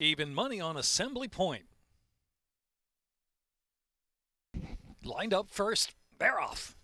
Even money on Assembly Point. Lined up first, they're off.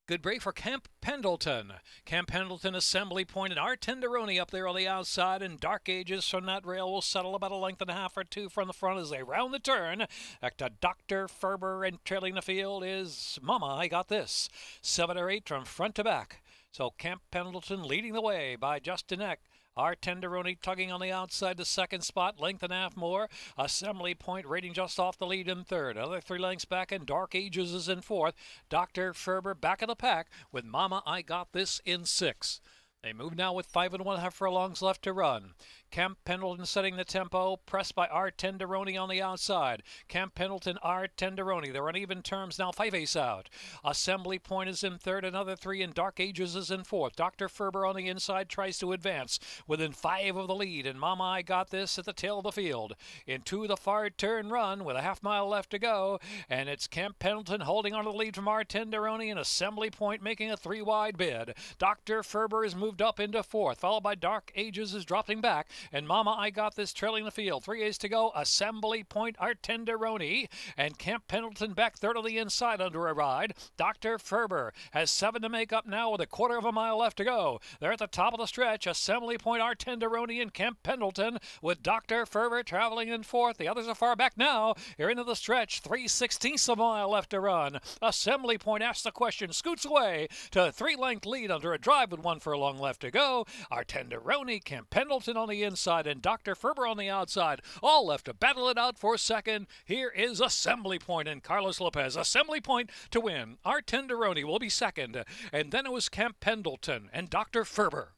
Good break for Camp Pendleton. Camp Pendleton, Assembly Point, and our Tenderoni up there on the outside, and Dark Ages from that rail will settle about a length and a half or two from the front as they round the turn. Back to Dr. Ferber, and trailing the field is Mama, I Got This. 7 or 8 from front to back. So Camp Pendleton leading the way by just a neck. Our Tenderoni tugging on the outside, the second spot, length and a half more. Assembly Point rating just off the lead in third. Another 3 lengths back, and Dark Ages is in fourth. Dr. Ferber back of the pack with Mama, I Got This in 6. They move now with 5 1/2 furlongs left to run. Camp Pendleton setting the tempo, pressed by our Tenderoni on the outside. Camp Pendleton, our Tenderoni. They're on even terms now, 5 out. Assembly Point is in third, another 3, and Dark Ages is in fourth. Dr. Ferber on the inside tries to advance within 5 of the lead, and Mama, I Got This at the tail of the field. Into the far turn run with a half-mile left to go, and it's Camp Pendleton holding on to the lead from our Tenderoni, and Assembly Point making a 3-wide bid. Dr. Ferber is moved up into fourth, followed by Dark Ages is dropping back, and Mama, I Got This trailing the field. 3 A's to go. Assembly Point, our Tenderoni, and Camp Pendleton back third on the inside under a ride. Dr. Ferber has 7 to make up now with a 1/4 of a mile left to go. They're at the top of the stretch. Assembly Point, our Tenderoni, and Camp Pendleton with Dr. Ferber traveling in fourth. The others are far back now. You're into the stretch. 3/16 of a mile left to run. Assembly Point asks the question, scoots away to a 3-length lead under a drive with 1 furlong left to go. Our Tenderoni, Camp Pendleton on the inside, and Dr. Ferber on the outside, all left to battle it out for second. Here is Assembly Point and Carlos Lopez. Assembly Point to win. Our Tenderoni will be second, and then it was Camp Pendleton and Dr. Ferber.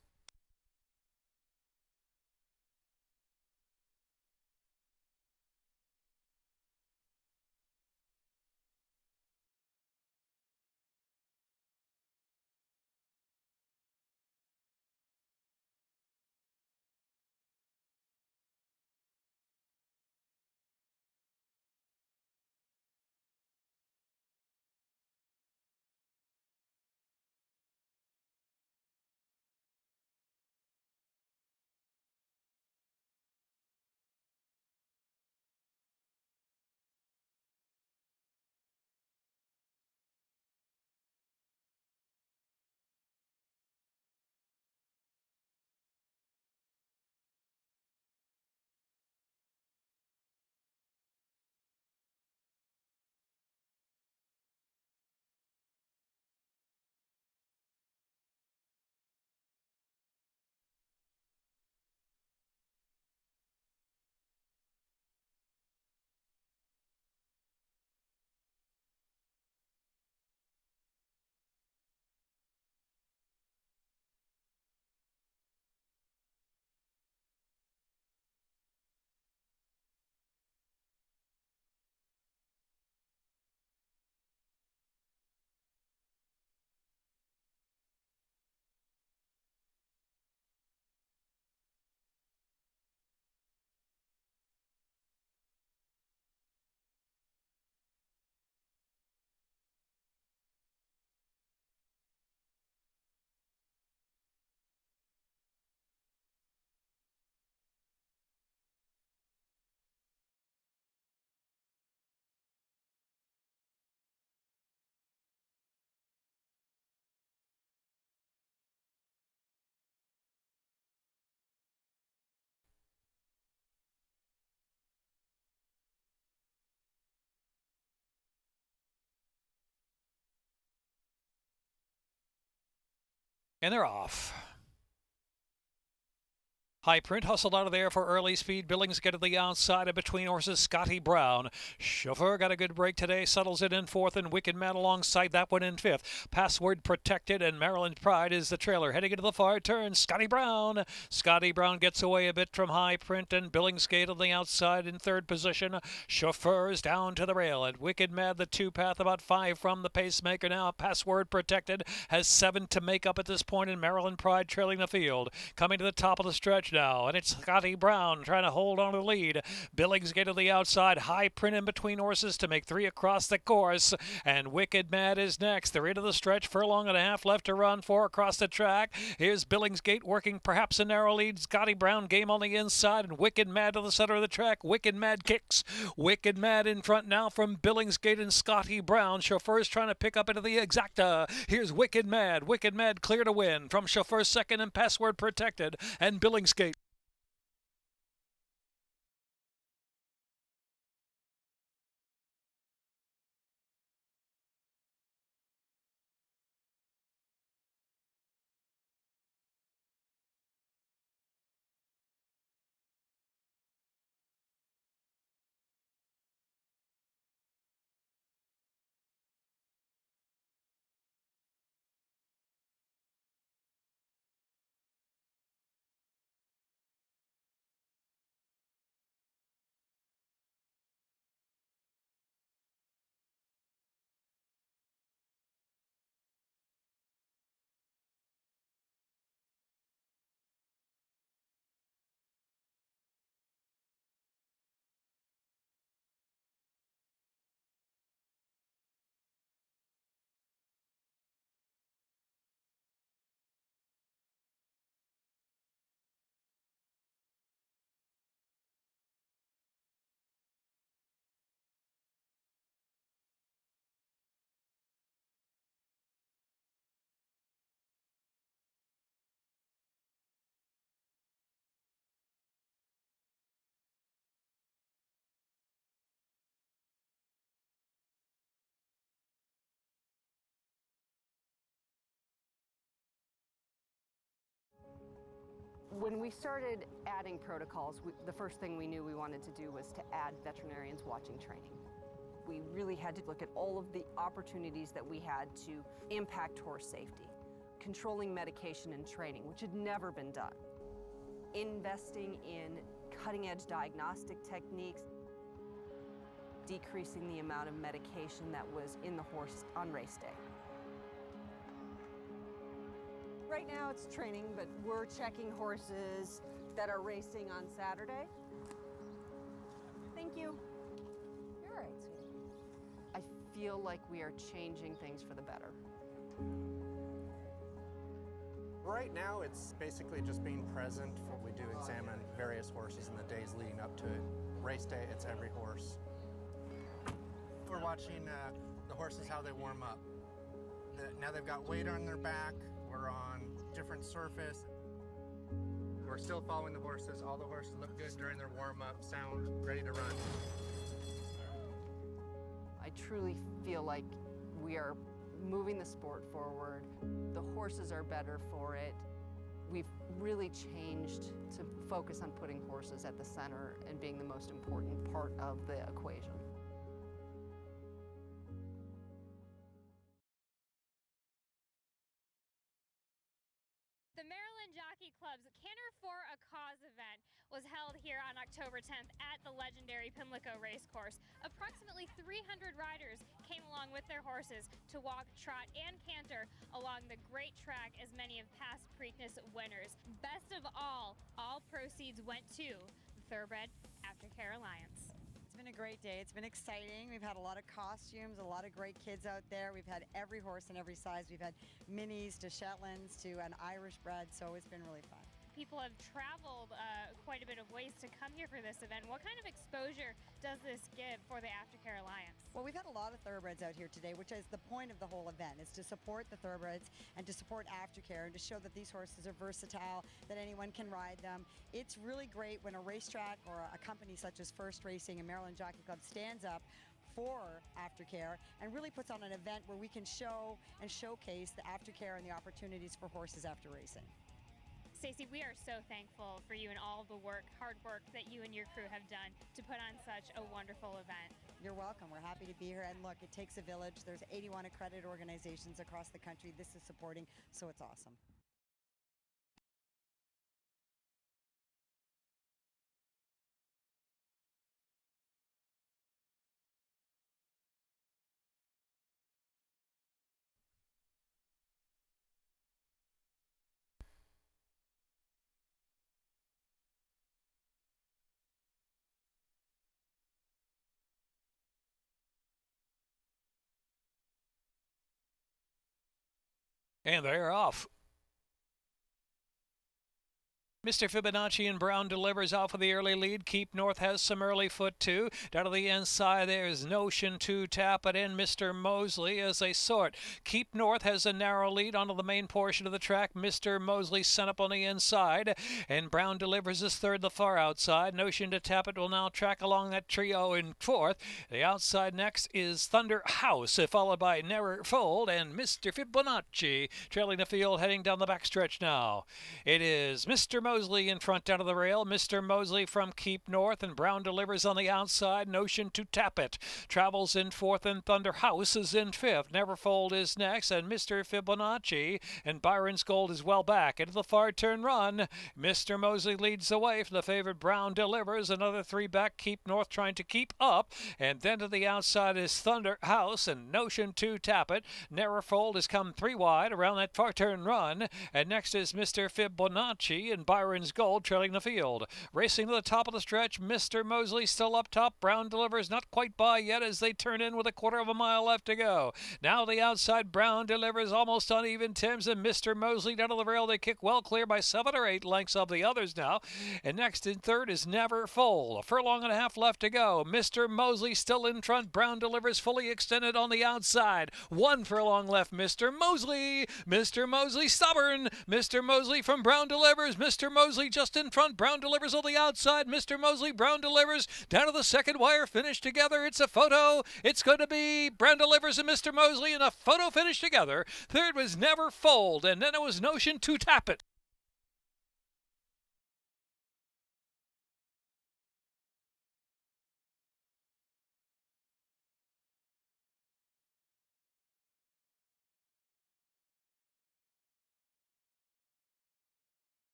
And they're off. High Print hustled out of there for early speed. Billings get to the outside, and between horses, Scotty Brown. Chauffeur got a good break today, settles it in fourth, and Wicked Man alongside that one in fifth. Password Protected, and Maryland Pride is the trailer. Heading into the far turn, Scotty Brown. Scotty Brown gets away a bit from High Print, and Billingsgate on the outside in third position. Chauffeur is down to the rail, and Wicked Mad, the 2-path, about 5 from the pacemaker now. Password Protected has 7 to make up at this point, and Maryland Pride trailing the field. Coming to the top of the stretch, now, and it's Scotty Brown trying to hold on to the lead. Billingsgate to the outside, high print in between horses to make 3 across the course, and Wicked Mad is next. They're into the stretch, furlong and a half left to run, 4 across the track. Here's Billingsgate working perhaps a narrow lead. Scotty Brown game on the inside, and Wicked Mad to the center of the track. Wicked Mad kicks. Wicked Mad in front now from Billingsgate and Scotty Brown. Chauffeur's trying to pick up into the exacta. Here's Wicked Mad. Wicked Mad clear to win from Chauffeur second and Password protected, and Billingsgate. When we started adding protocols, the first thing we knew we wanted to do was to add veterinarians watching training. We really had to look at all of the opportunities that we had to impact horse safety, controlling medication and training, which had never been done, investing in cutting-edge diagnostic techniques, decreasing the amount of medication that was in the horse on race day. Right now it's training, but we're checking horses that are racing on Saturday. Thank you. You're all right, sweetie. I feel like we are changing things for the better. Right now, it's basically just being present. We do examine various horses in the days leading up to it. Race day, it's every horse. We're watching the horses, how they warm up. Now they've got weight on their back. We're on different surface. We're still following the horses. All the horses look good during their warm-up, sound ready to run. I truly feel like we are moving the sport forward. The horses are better for it. We've really changed to focus on putting horses at the center and being the most important part of the equation. The Maryland Jockey Club's Canter for a Cause event was held here on October 10th at the legendary Pimlico Racecourse. Approximately 300 riders came along with their horses to walk, trot, and canter along the great track as many of past Preakness winners. Best of all proceeds went to the Thoroughbred Aftercare Alliance. It's been a great day. It's been exciting. We've had a lot of costumes, a lot of great kids out there. We've had every horse in every size. We've had minis to Shetlands to an Irish bred, so it's been really fun. People have traveled quite a bit of ways to come here for this event. What kind of exposure does this give for the Aftercare Alliance? Well, we've had a lot of thoroughbreds out here today, which is the point of the whole event, is to support the thoroughbreds and to support Aftercare and to show that these horses are versatile, that anyone can ride them. It's really great when a racetrack or a company such as First Racing and Maryland Jockey Club stands up for Aftercare and really puts on an event where we can show and showcase the Aftercare and the opportunities for horses after racing. Stacey, we are so thankful for you and all of the hard work that you and your crew have done to put on such a wonderful event. You're welcome. We're happy to be here. And look, it takes a village. There's 81 accredited organizations across the country. This is supporting, so it's awesome. And they're off. Mr. Fibonacci and Brown delivers out for the early lead. Keep North has some early foot too. Down to the inside there's Notion to tap it in. Mr. Mosley as they sort. Keep North has a narrow lead onto the main portion of the track. Mr. Mosley sent up on the inside. And Brown delivers his third the far outside. Notion to tap it will now track along that trio in fourth. The outside next is Thunder House, followed by NEVERFOLD and Mr. Fibonacci trailing the field heading down the backstretch now. It is Mr. Mosley in front down to the rail. Mr. Mosley from Keep North, and Brown delivers on the outside. Notion to tap it. Travels in fourth, and Thunder House is in fifth. NEVERFOLD is next, and Mr. Fibonacci and Byron's Gold is well back. Into the far turn run. Mr. Mosley leads the way from the favorite. Brown delivers. Another three back. Keep North trying to keep up. And then to the outside is Thunder House and Notion to tap it. NEVERFOLD has come three wide around that far turn run. And next is Mr. Fibonacci and Byron's Gold trailing the field. Racing to the top of the stretch, Mr. Mosley still up top. Brown delivers, not quite by yet as they turn in with a quarter of a mile left to go. Now the outside, Brown delivers almost on even terms, and Mr. Mosley down to the rail. They kick well clear by 7 or 8 lengths of the others now. And next in third is NEVERFOLD. A furlong and a half left to go. Mr. Mosley still in front. Brown delivers fully extended on the outside. 1 furlong left. Mr. Mosley. Mr. Mosley stubborn. Mr. Mosley from Brown delivers. Mr. Mosley just in front. Brown delivers on the outside. Mr. Mosley, Brown delivers. Down to the second wire. Finish together. It's a photo. It's going to be Brown delivers and Mr. Mosley in a photo finish together. Third was NEVERFOLD, and then it was Notion to tap it.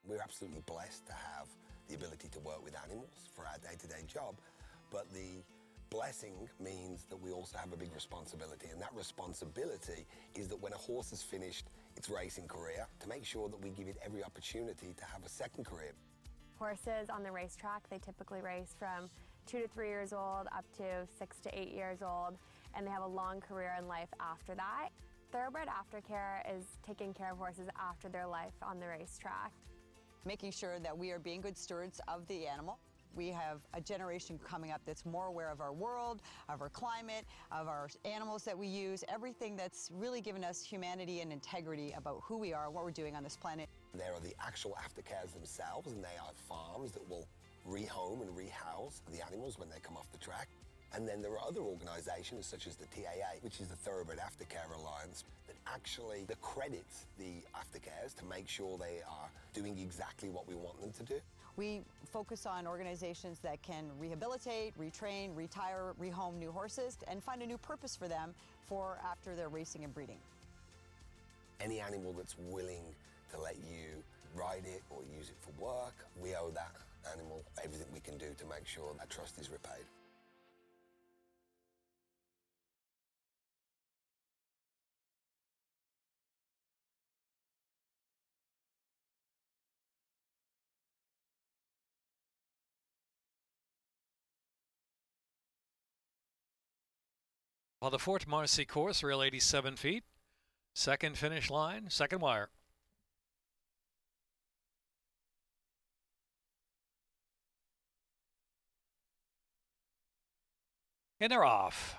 We're absolutely blessed to have the ability to work with animals for our day-to-day job, but the blessing means that we also have a big responsibility, and that responsibility is that when a horse has finished its racing career, to make sure that we give it every opportunity to have a second career. Horses on the racetrack, they typically race from 2 to 3 years old up to 6 to 8 years old, and they have a long career in life after that. Thoroughbred aftercare is taking care of horses after their life on the racetrack. Making sure that we are being good stewards of the animal. We have a generation coming up that's more aware of our world, of our climate, of our animals that we use, everything that's really given us humanity and integrity about who we are and what we're doing on this planet. There are the actual aftercares themselves, and they are farms that will rehome and rehouse the animals when they come off the track. And then there are other organisations such as the TAA, which is the Thoroughbred Aftercare Alliance, that actually accredits the aftercares to make sure they are doing exactly what we want them to do. We focus on organizations that can rehabilitate, retrain, retire, rehome new horses, and find a new purpose for them for after their racing and breeding. Any animal that's willing to let you ride it or use it for work, we owe that animal everything we can do to make sure that trust is repaid. Well, the Fort Marcy course, rail 87 feet. Second finish line, second wire. And they're off.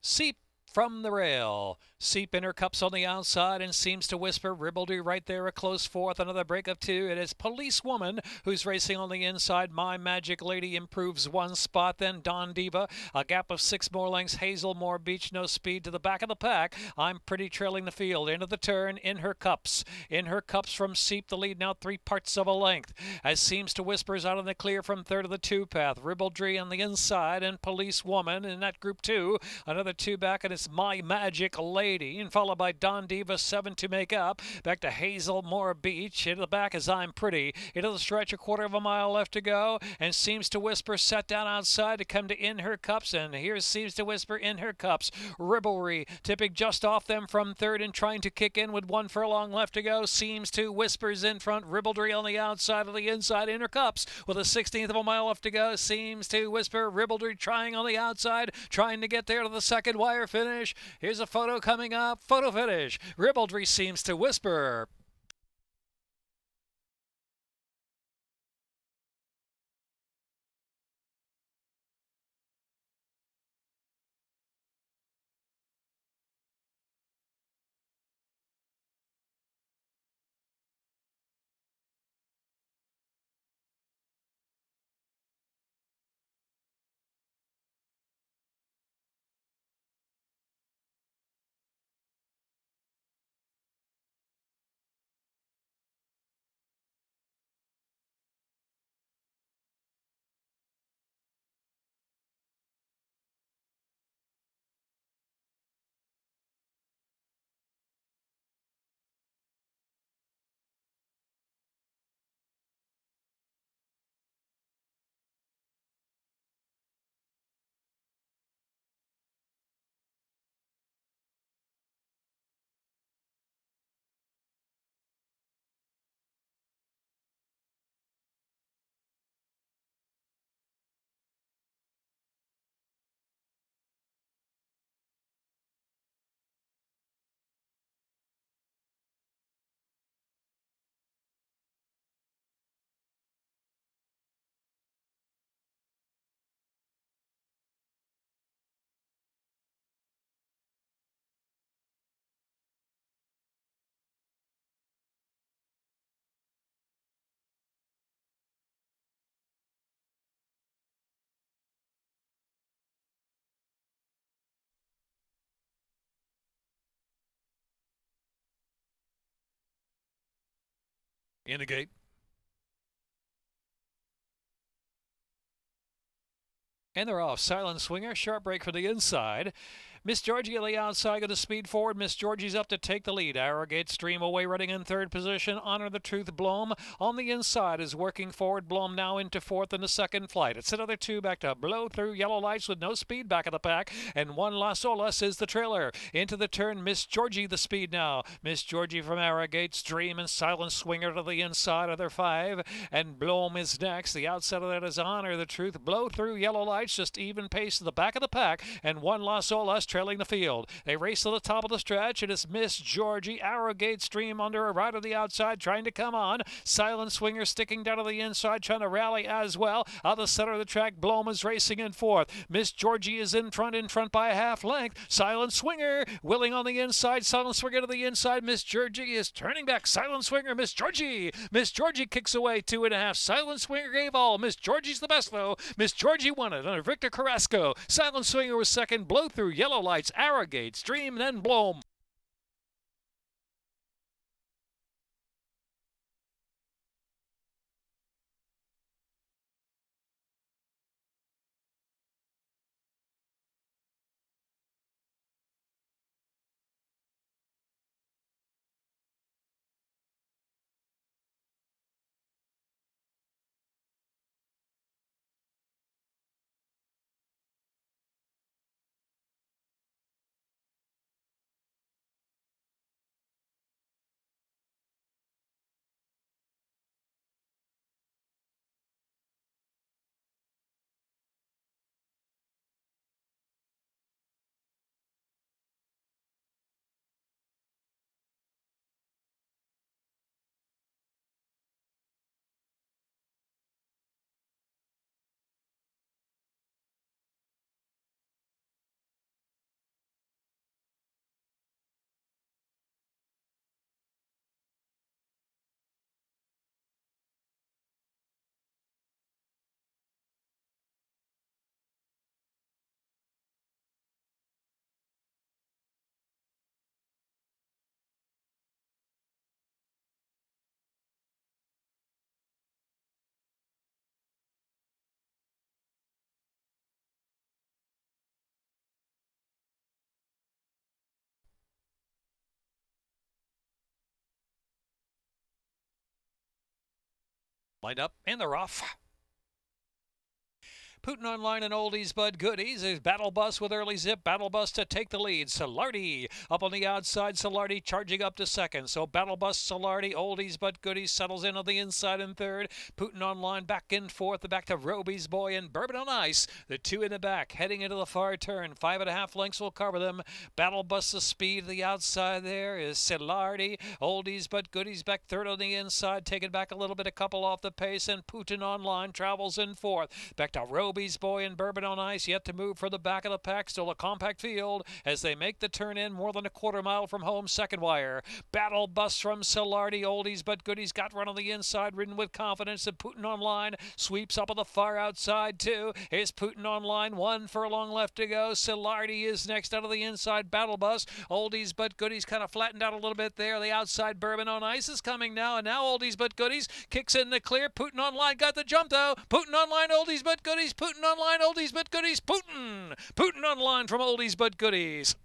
Seep from the rail. Seep in her cups on the outside and seems to whisper. Ribbledy right there, a close fourth, another break of two. It is Policewoman who's racing on the inside. My Magic Lady improves one spot. Then Don Diva, a gap of 6 more lengths. Hazelmore Beach, no speed to the back of the pack. I'm Pretty trailing the field. Into the turn, in her cups. In her cups from Seep, the lead now 3 parts of a length. As seems to whispers out in the clear from third of the 2 path. Ribbledy on the inside and Policewoman in that group 2. Another 2 back, and it's My Magic Lady, and followed by Don Diva, 7 to make up. Back to Hazelmore Beach. Into the back is I'm Pretty. Into the stretch, a quarter of a mile left to go, and seems to whisper set down outside to come to In Her Cups, and here seems to whisper In Her Cups. Ribbledy tipping just off them from third and trying to kick in with 1 furlong left to go. Seems to whispers in front. Ribbledy on the outside of the inside. In Her Cups with a 16th of a mile left to go. Seems to whisper. Ribbledy trying on the outside, trying to get there to the second wire finish. Here's a photo coming up. Photo finish. Ribbledy seems to whisper. In the gate. And they're off. Silent Swinger, sharp break for the inside. Miss Georgie on the outside, going to speed forward. Miss Georgie's up to take the lead. Arrogate Stream away, running in third position. Honor the Truth, Blom on the inside is working forward. Blom now into fourth in the second flight. It's another 2 back to Blow Through Yellow Lights with no speed back of the pack. And 1 Las Olas is the trailer. Into the turn, Miss Georgie the speed now. Miss Georgie from Arrogate Stream and Silent Swinger to the inside of their 5. And Blom is next. The outside of that is Honor the Truth. Blow Through Yellow Lights, just even pace to the back of the pack. And 1 Las Olas trailing the field. They race to the top of the stretch. It is Miss Georgie. Arrogate Stream under a right of the outside trying to come on. Silent Swinger sticking down to the inside trying to rally as well. Out the center of the track, Blom is racing in fourth. Miss Georgie is in front by a half length. Silent Swinger willing on the inside. Silent Swinger to the inside. Miss Georgie is turning back. Silent Swinger, Miss Georgie. Miss Georgie kicks away 2.5. Silent Swinger gave all. Miss Georgie's the best though. Miss Georgie won it under Victor Carrasco. Silent Swinger was second. Blow Through Yellow Lights. Arrogate Stream, then Blom. Lined up, and they're off. Putin Online and Oldies But Goodies is Battle Bus with early zip. Battle Bus to take the lead. SILARDI up on the outside. SILARDI charging up to second. So Battle Bus, SILARDI, Oldies But Goodies settles in on the inside in third. Putin Online back in fourth. Back to Roby's Boy and Bourbon on Ice. The two in the back heading into the far turn. 5.5 lengths will cover them. Battle Bus the speed to the outside there is SILARDI. Oldies But Goodies back third on the inside. Taking back a little bit, a couple off the pace. And Putin Online travels in fourth. Back to Roby's Boy and Bourbon on Ice yet to move for the back of the pack. Still a compact field as they make the turn in more than a quarter mile from home. Second wire. Battle Bus from SILARDI. Oldies But Goodies got run on the inside, ridden with confidence. And Putin Online sweeps up on the far outside too. Here's Putin Online. 1 furlong left to go. SILARDI is next out of the inside. Battle Bus. Oldies But Goodies kind of flattened out a little bit there. The outside Bourbon on Ice is coming now. And now Oldies But Goodies kicks in the clear. Putin Online got the jump though. Putin Online, Oldies But Goodies. Putin Online, Oldies But Goodies. Putin Online from Oldies But Goodies.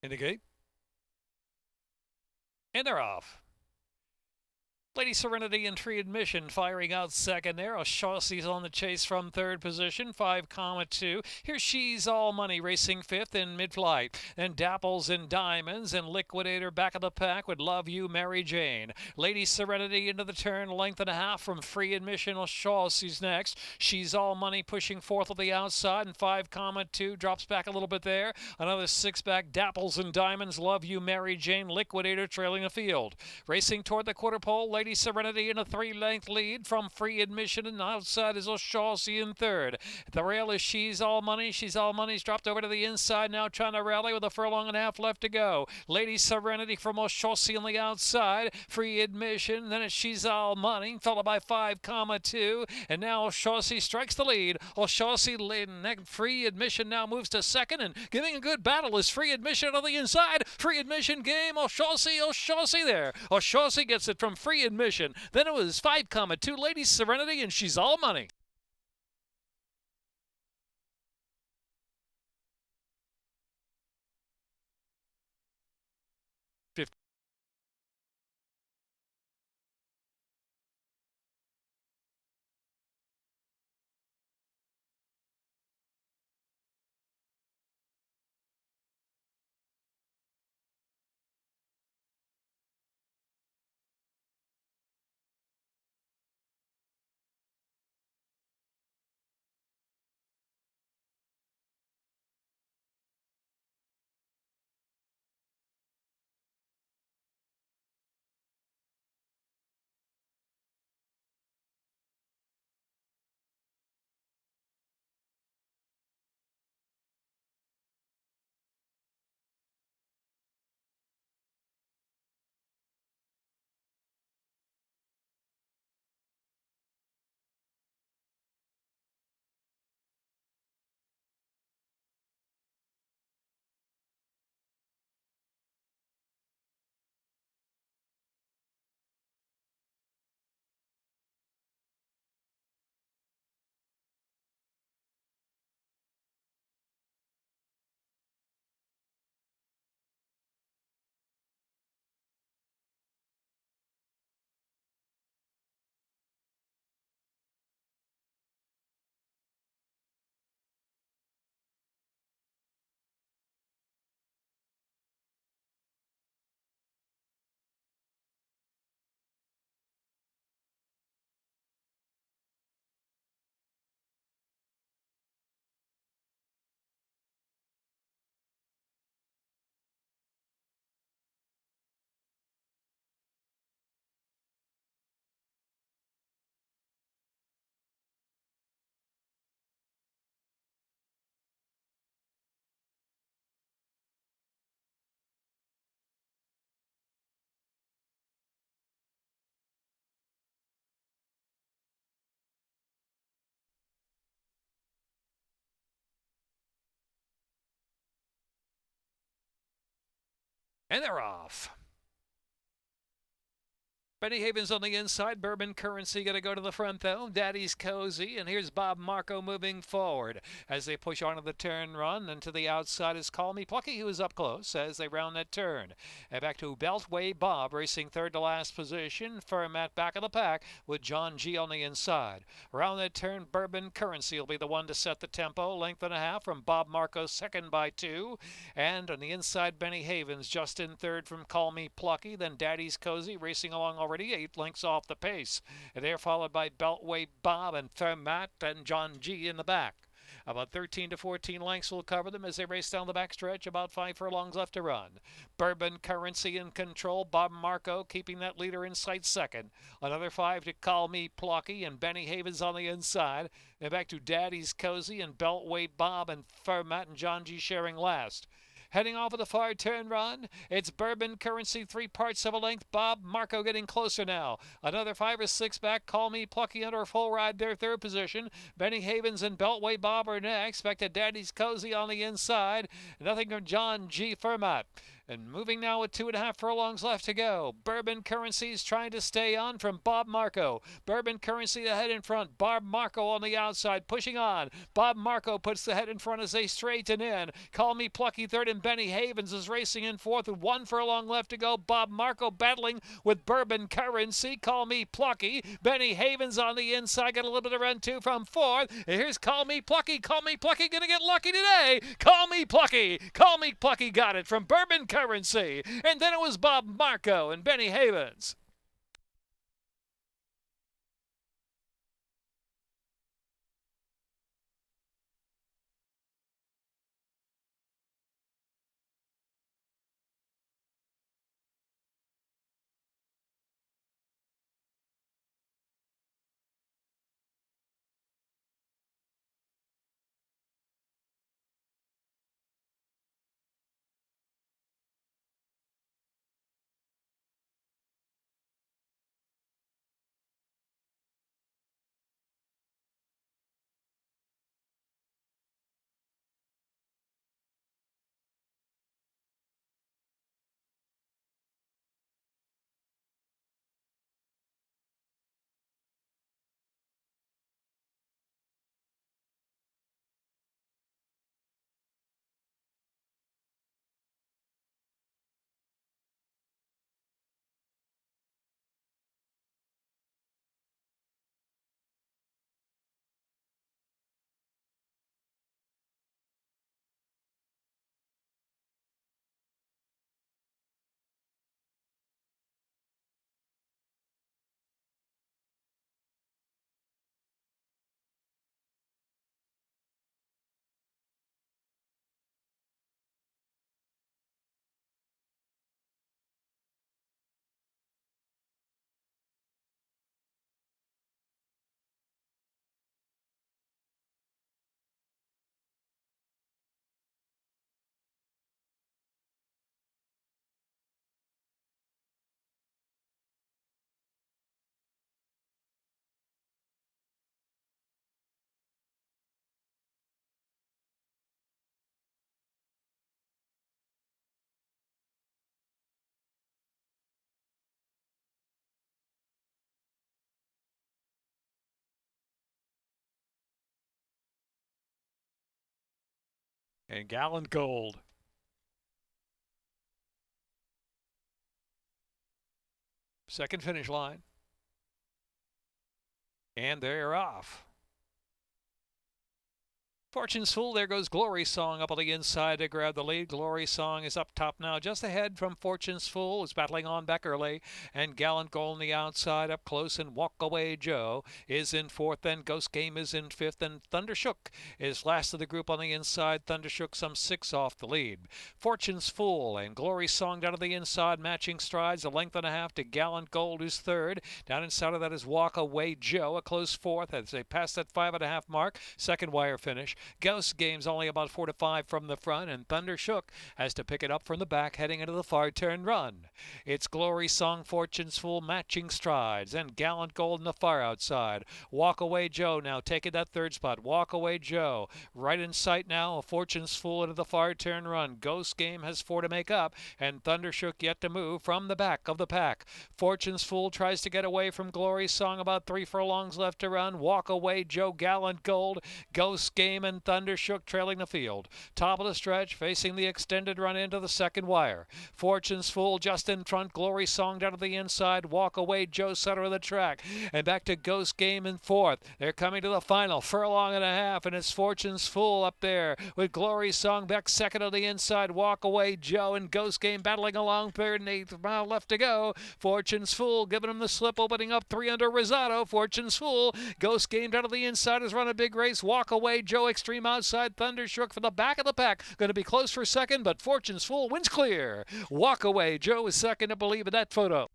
Indicate. And they're off. Lady Serenity and Free Admission firing out second there. O'Shaughnessy's on the chase from third position, 5.2. Here She's All Money racing fifth in mid-flight. And Dapples and Diamonds and Liquidator back of the pack with Love You, Mary Jane. Lady Serenity into the turn, length and a half from Free Admission. O'Shaughnessy's next. She's All Money pushing fourth on the outside, and 5.2 drops back a little bit there. Another six back, Dapples and Diamonds, Love You, Mary Jane, Liquidator trailing the field. Racing toward the quarter pole, Lady Serenity in a 3-length lead from Free Admission, and outside is O'Shaughnessy in third. At the rail is She's All Money. She's All Money's dropped over to the inside now, trying to rally with a furlong and a half left to go. Lady Serenity from O'Shaughnessy on the outside. Free Admission, then it's She's All Money, followed by 5.2, and now O'Shaughnessy strikes the lead. O'Shaughnessy leading. Free Admission now moves to second, and giving a good battle is Free Admission on the inside. Free Admission game. O'Shaughnessy there. O'Shaughnessy gets it from Free Admission. Then it was 5.2, Lady Serenity, and She's All Money. And they're off. Benny Havens on the inside. Bourbon Currency going to go to the front, though. Daddy's Cozy. And here's Bob Marco moving forward as they push onto the turn run. And to the outside is Call Me Plucky, who is up close as they round that turn. And back to Beltway Bob, racing third to last position. Fermat back of the pack with John G on the inside. Around that turn, Bourbon Currency will be the one to set the tempo. Length and a half from Bob Marco, second by 2. And on the inside, Benny Havens just in third from Call Me Plucky. Then Daddy's Cozy racing along already 8 lengths off the pace. They're followed by Beltway Bob and Fermat and John G in the back. About 13 to 14 lengths will cover them as they race down the backstretch. About 5 furlongs left to run. Bourbon Currency in control. Bob Marco keeping that leader in sight second. Another 5 to Call Me Plucky and Benny Havens on the inside. And back to Daddy's Cozy and Beltway Bob and Fermat and John G sharing last. Heading off of the far turn run, it's Bourbon Currency, 3 parts of a length. Bob Marco getting closer now. Another 5 or 6 back. Call Me Plucky under full ride, their third position. Benny Havens and Beltway Bob are next. Back to Daddy's Cozy on the inside. Nothing from John G. Fermat. And moving now with 2.5 furlongs left to go. Bourbon Currency's trying to stay on from Bob Marco. Bourbon Currency the head in front. Bob Marco on the outside pushing on. Bob Marco puts the head in front as they straighten in. Call Me Plucky third and Benny Havens is racing in fourth with 1 furlong left to go. Bob Marco battling with Bourbon Currency. Call Me Plucky. Benny Havens on the inside. Got a little bit of run too from fourth. And here's Call Me Plucky. Call Me Plucky gonna get lucky today. Call Me Plucky. Call Me Plucky got it from Bourbon Currency. And then it was Bob Marco and Benny Havens. And Gallant Gold. Second finish line. And they're off. Fortune's Fool, there goes Glory Song up on the inside to grab the lead. Glory Song is up top now, just ahead from Fortune's Fool, is battling on back early. And Gallant Gold on the outside, up close, and Walk Away Joe is in fourth. Then Ghost Game is in fifth, and Thundershook is last of the group on the inside. Thundershook some 6 off the lead. Fortune's Fool and Glory Song down to the inside, matching strides, a length and a half to Gallant Gold, who's third. Down inside of that is Walk Away Joe, a close fourth as they pass that 5.5 mark. Second wire finish. Ghost Game's only about 4 to 5 from the front, and THUNDERSHOOK has to pick it up from the back heading into the far turn run. It's Glory Song, Fortune's Fool matching strides, and Gallant Gold in the far outside. Walk Away Joe now taking that third spot. Walk Away Joe right in sight now. Fortune's Fool into the far turn run. Ghost Game has 4 to make up, and THUNDERSHOOK yet to move from the back of the pack. Fortune's Fool tries to get away from Glory Song, about 3 furlongs left to run. Walk Away Joe, Gallant Gold, Ghost Game, and THUNDERSHOOK trailing the field. Top of the stretch, facing the extended run into the second wire. Fortune's Fool just in front. Glory Song down to the inside. Walk Away Joe, center of the track, and back to Ghost Game in fourth. They're coming to the final furlong and a half, and it's Fortune's Fool up there with Glory Song back second on the inside. Walk Away Joe and Ghost Game battling along, third and 8th mile left to go. Fortune's Fool giving him the slip, opening up 3 under Rosado. Fortune's Fool, Ghost Game down to the inside, has run a big race. Walk Away Joe extreme outside. THUNDERSHOOK for the back of the pack, going to be close for second, but Fortune's Fool wins clear. Walk Away Joe is second, to believe in that photo.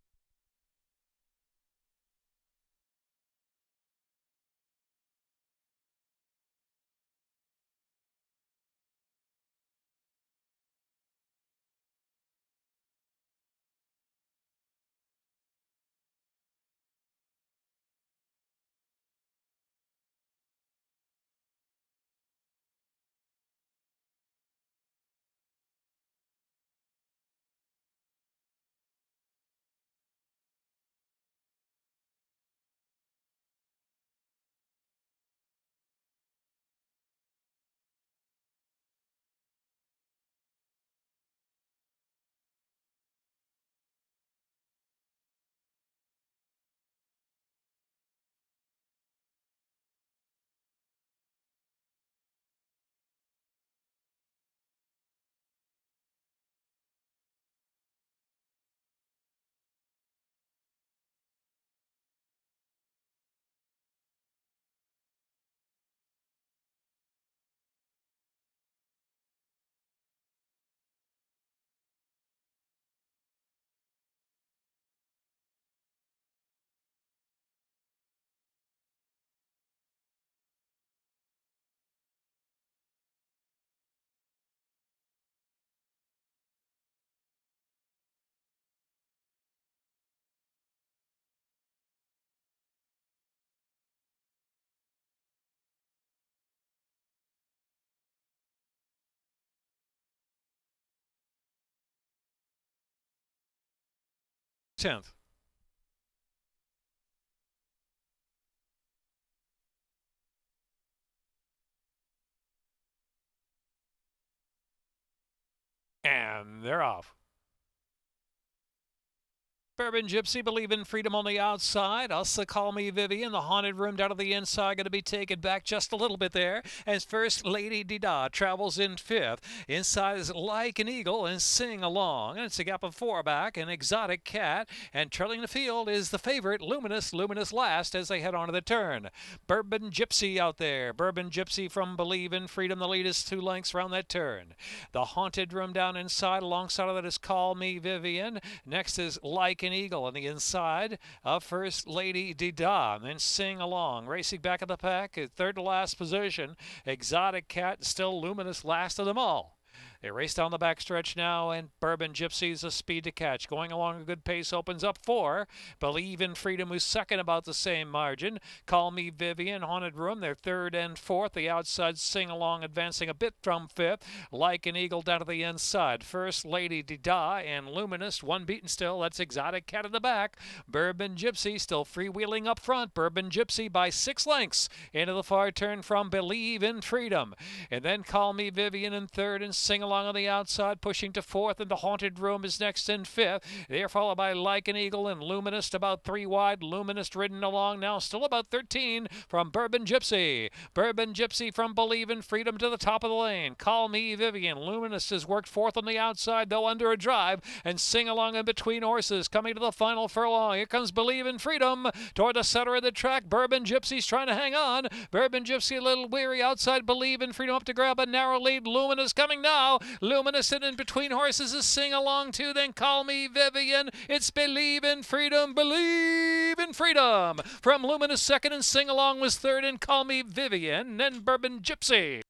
Tenth. And they're off. Bourbon Gypsy, Believe in Freedom on the outside. Also Call Me Vivian, the Haunted Room down to the inside, going to be taken back just a little bit there as First Lady Dida travels in fifth. Inside is Like an Eagle and Sing Along. And it's a gap of 4 back, an Exotic Cat. And trailing the field is the favorite, Luminous last as they head onto the turn. Bourbon Gypsy out there. Bourbon Gypsy from Believe in Freedom. The lead is 2 lengths around that turn. The Haunted Room down inside. Alongside of that is Call Me Vivian. Next is Like an Eagle on the inside of First Lady Dida, and then Sing Along racing back of the pack at third to last position. Exotic Cat, still Luminous last of them all. They race down the backstretch now, and Bourbon Gypsy's a speed to catch. Going along a good pace, opens up 4. Believe in Freedom, who's second, about the same margin. Call Me Vivian, Haunted Room, they're third and fourth. The outside Sing Along advancing a bit from fifth. Like an Eagle down to the inside. First Lady Dida and Luminous, one beaten still. That's Exotic Cat in the back. Bourbon Gypsy still freewheeling up front. Bourbon Gypsy by 6 lengths into the far turn from Believe in Freedom. And then Call Me Vivian in third, and Sing Along on the outside, pushing to fourth, and the Haunted Room is next in fifth. They're followed by Like an Eagle and Luminous about 3 wide. Luminous ridden along now, still about 13 from Bourbon Gypsy. Bourbon Gypsy from Believe in Freedom to the top of the lane. Call Me Vivian. Luminous has worked fourth on the outside, though under a drive, and Sing Along in between horses. Coming to the final furlong. Here comes Believe in Freedom toward the center of the track. Bourbon Gypsy's trying to hang on. Bourbon Gypsy a little weary outside. Believe in Freedom up to grab a narrow lead. Luminous coming now. Luminous in between horses is Sing Along too. Then Call Me Vivian. It's Believe in Freedom. Believe in Freedom. From Luminous second, and Sing Along was third, and Call Me Vivian. Then Bourbon Gypsy.